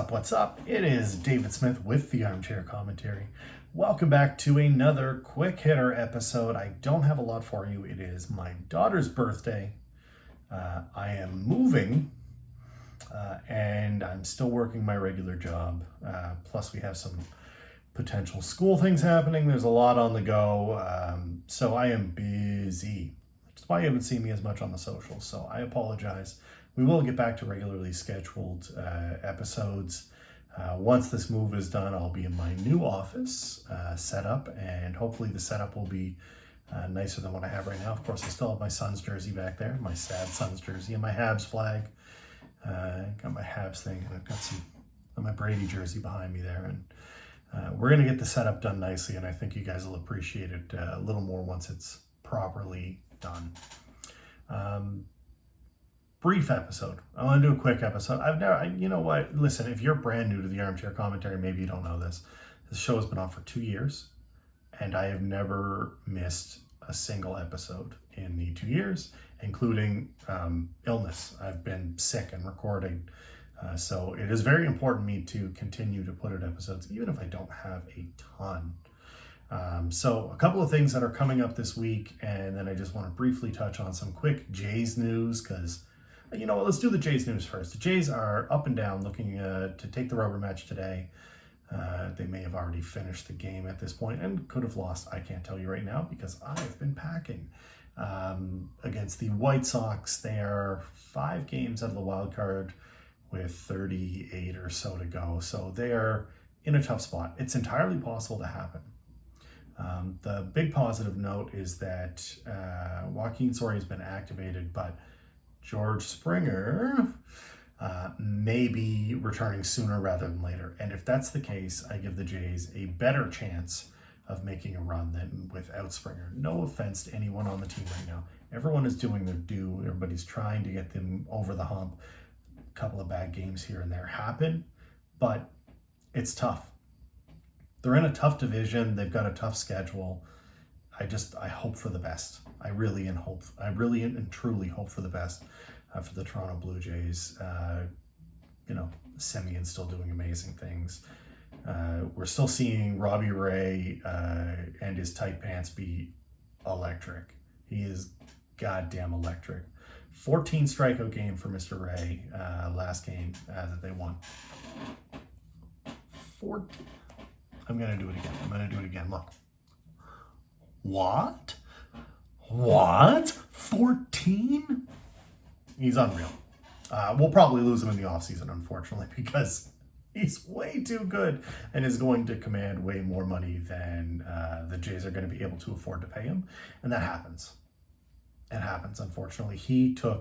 What's up? It is David Smith with the Armchair Commentary. Welcome back to another quick hitter episode. I don't have a lot for you. It is my daughter's birthday. I am moving and I'm still working my regular job. Plus we have some potential school things happening. There's a lot on the go. So I am busy. That's why you haven't seen me as much on the socials. So I apologize. We will get back to regularly scheduled episodes. Once this move is done, I'll be in my new office set up, and hopefully the setup will be nicer than what I have right now. Of course, I still have my Suns jersey back there, my sad Suns jersey, and my Habs flag. Got my Habs thing, and I've got my Brady jersey behind me there. And we're going to get the setup done nicely, and I think you guys will appreciate it a little more once it's properly done. Brief episode. I want to do a quick episode. You know what? Listen, if you're brand new to the Armchair Commentary, maybe you don't know this. This show has been on for 2 years, and I have never missed a single episode in the 2 years, including illness. I've been sick and recording. So it is very important to me to continue to put out episodes, even if I don't have a ton. So a couple of things that are coming up this week, and then I just want to briefly touch on some quick Jays news, because you know what, let's do the Jays news first. The Jays are up and down looking to take the rubber match today. They may have already finished the game at this point and could have lost. I can't tell you right now because I've been packing. Against the White Sox, they are 5 games out of the wild card with 38 or so to go. So they are in a tough spot. It's entirely possible to happen. The big positive note is that Joaquin Soria has been activated, but George Springer may be returning sooner rather than later. And if that's the case, I give the Jays a better chance of making a run than without Springer. No offense to anyone on the team right now. Everyone is doing their due. Everybody's trying to get them over the hump. A couple of bad games here and there happen, but it's tough. They're in a tough division. They've got a tough schedule. I hope for the best. I really and truly hope for the best for the Toronto Blue Jays. Semion's still doing amazing things. We're still seeing Robbie Ray and his tight pants be electric. He is goddamn electric. 14 strikeout game for Mr. Ray last game that they won. I'm going to do it again. Look. What? 14? He's unreal. We'll probably lose him in the offseason, unfortunately, because he's way too good and is going to command way more money than the Jays are going to be able to afford to pay him. And that happens. It happens, unfortunately.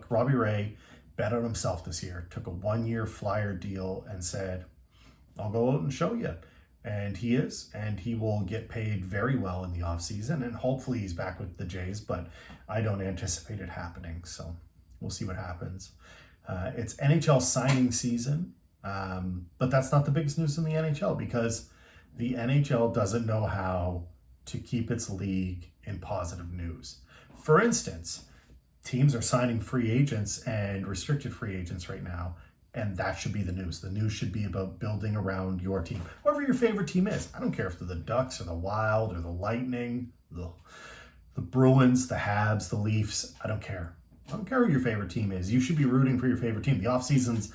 Robbie Ray bet on himself this year, took a 1-year flyer deal and said, I'll go out and show you. And he is, and he will get paid very well in the offseason, and hopefully he's back with the Jays, but I don't anticipate it happening, so we'll see what happens. It's NHL signing season, but that's not the biggest news in the NHL, because the NHL doesn't know how to keep its league in positive news. For instance, teams are signing free agents and restricted free agents right now, and that should be the news. The news should be about building around your team. Whoever your favorite team is. I don't care if they're the Ducks or the Wild or the Lightning, the Bruins, the Habs, the Leafs. I don't care. I don't care who your favorite team is. You should be rooting for your favorite team. The offseason's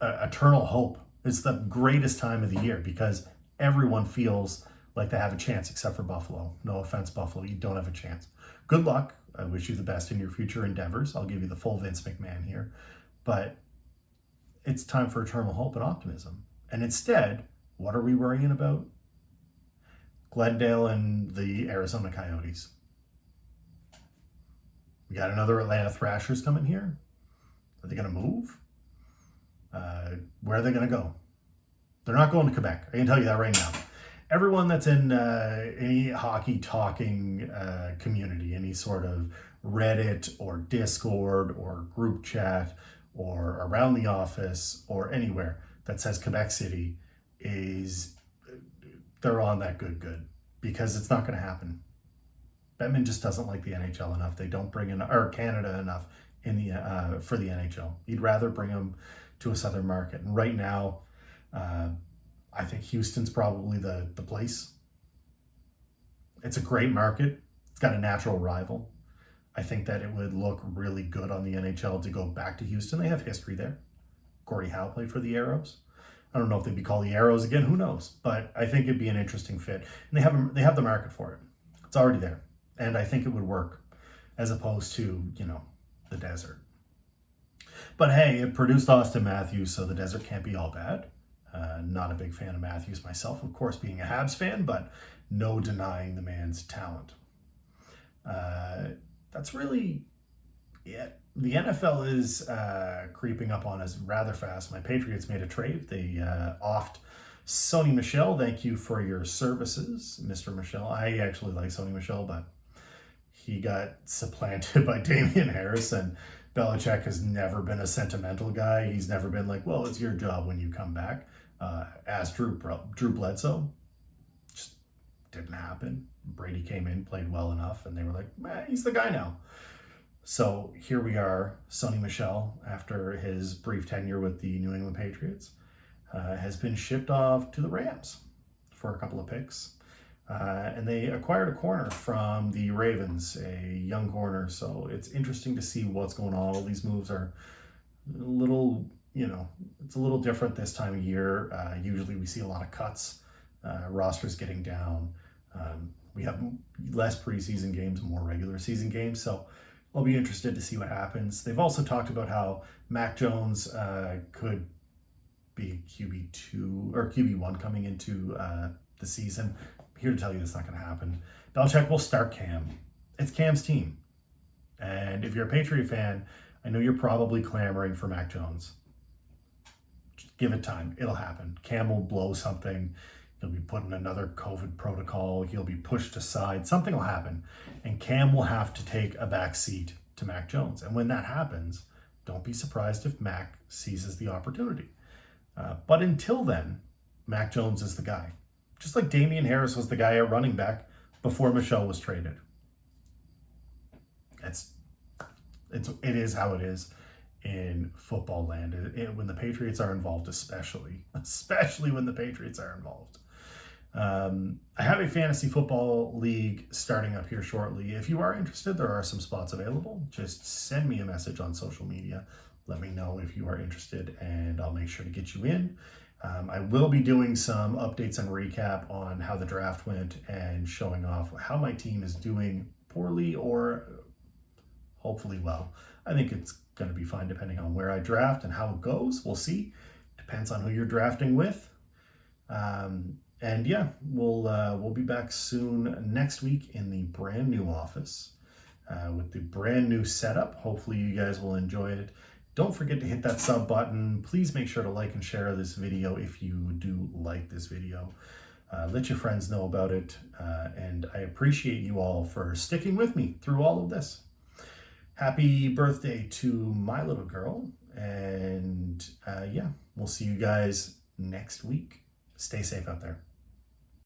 eternal hope. It's the greatest time of the year because everyone feels like they have a chance except for Buffalo. No offense, Buffalo. You don't have a chance. Good luck. I wish you the best in your future endeavors. I'll give you the full Vince McMahon here. But it's time for eternal hope and optimism. And instead, what are we worrying about? Glendale and the Arizona Coyotes. We got another Atlanta Thrashers coming here. Are they going to move? Where are they going to go? They're not going to Quebec. I can tell you that right now. Everyone that's in any hockey talking community, any sort of Reddit or Discord or group chat or around the office or anywhere that says Quebec City is, they're on that good, because it's not going to happen. Bettman just doesn't like the NHL enough. They don't bring in, or Canada enough in the for the NHL. He'd rather bring them to a southern market. And right now, I think Houston's probably the place. It's a great market. It's got a natural rival. I think that it would look really good on the NHL to go back to Houston. They have history there. Gordie Howe played for the Arrows. I don't know if they'd be called the Arrows again. Who knows? But I think it'd be an interesting fit. And they have the market for it. It's already there. And I think it would work as opposed to, the desert. But hey, it produced Austin Matthews, so the desert can't be all bad. Not a big fan of Matthews myself, of course, being a Habs fan, but no denying the man's talent. That's really it. The NFL is creeping up on us rather fast. My Patriots made a trade. They offed Sony Michel. Thank you for your services, Mr. Michel. I actually like Sony Michel, but he got supplanted by Damian Harris, and Belichick has never been a sentimental guy. He's never been like, well, it's your job when you come back. Ask Drew Bledsoe. Just didn't happen. Brady came in, played well enough, and they were like, he's the guy now. So here we are. Sony Michel, after his brief tenure with the New England Patriots, has been shipped off to the Rams for a couple of picks. And they acquired a corner from the Ravens, a young corner. So it's interesting to see what's going on. All these moves are a little, it's a little different this time of year. Usually we see a lot of cuts, rosters getting down. We have less preseason games, more regular season games. So I'll be interested to see what happens. They've also talked about how Mac Jones could be QB2 or QB1 coming into the season. I'm here to tell you that's not going to happen. Belichick will start Cam. It's Cam's team. And if you're a Patriot fan, I know you're probably clamoring for Mac Jones. Just give it time. It'll happen. Cam will blow something. He'll be put in another COVID protocol. He'll be pushed aside. Something will happen. And Cam will have to take a back seat to Mac Jones. And when that happens, don't be surprised if Mac seizes the opportunity. But until then, Mac Jones is the guy. Just like Damian Harris was the guy at running back before Michel was traded. It is how it is in football land. When the Patriots are involved, especially when the Patriots are involved. I have a fantasy football league starting up here shortly. If you are interested, there are some spots available. Just send me a message on social media. Let me know if you are interested, and I'll make sure to get you in. I will be doing some updates and recap on how the draft went and showing off how my team is doing poorly or hopefully well. I think it's going to be fine depending on where I draft and how it goes. We'll see. Depends on who you're drafting with. And yeah, we'll be back soon next week in the brand new office with the brand new setup. Hopefully you guys will enjoy it. Don't forget to hit that sub button. Please make sure to like and share this video if you do like this video. Let your friends know about it. And I appreciate you all for sticking with me through all of this. Happy birthday to my little girl. And yeah, we'll see you guys next week. Stay safe out there.